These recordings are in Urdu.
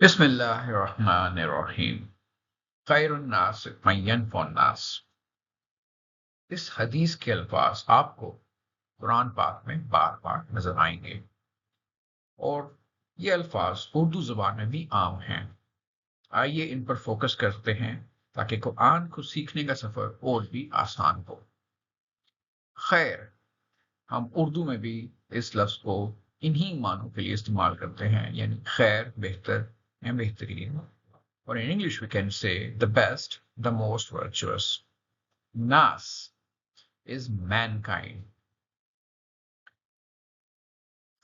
بسم اللہ الرحمن الرحیم۔ خیر الناس من ينفع الناس۔ اس حدیث کے الفاظ آپ کو قرآن پاک میں بار بار نظر آئیں گے اور یہ الفاظ اردو زبان میں بھی عام ہیں۔ آئیے ان پر فوکس کرتے ہیں تاکہ قرآن کو سیکھنے کا سفر اور بھی آسان ہو۔ خیر، ہم اردو میں بھی اس لفظ کو انہی معنوں کے لیے استعمال کرتے ہیں، یعنی خیر، بہتر یا بہترین۔ Or in English, we can say the best, the most virtuous. Nas is mankind.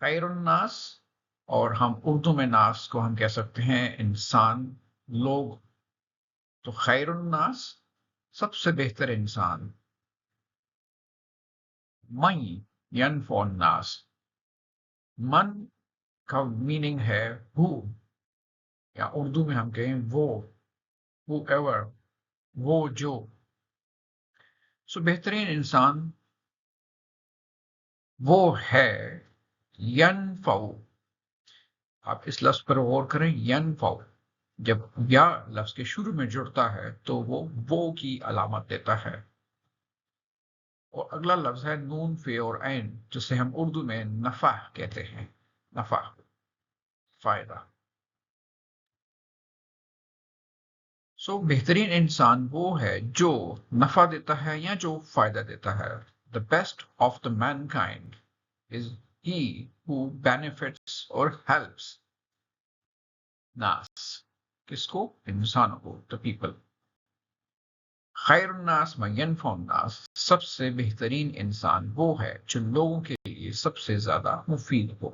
خیر الناس، اور ہم اردو میں ناس کو ہم کہہ سکتے ہیں انسان، لوگ۔ تو خیر الناس سب سے بہتر انسان۔ من ینفع الناس، من کا میننگ ہے ہو، یا اردو میں ہم کہیں وہ، ہو ایور، وہ جو۔ سو بہترین انسان وہ ہے ینفع۔ آپ اس لفظ پر غور کریں، ینفع جب یا لفظ کے شروع میں جڑتا ہے تو وہ کی علامت دیتا ہے۔ اور اگلا لفظ ہے نون، فے اور عین، جسے ہم اردو میں نفع کہتے ہیں۔ نفع، فائدہ۔ سو بہترین انسان وہ ہے جو نفع دیتا ہے یا جو فائدہ دیتا ہے۔ The best of the mankind is he who benefits or helps ناس۔ کس کو؟ انسانوں کو، the people۔ خیر الناس من ینفع الناس، سب سے بہترین انسان وہ ہے جو لوگوں کے لیے سب سے زیادہ مفید ہو۔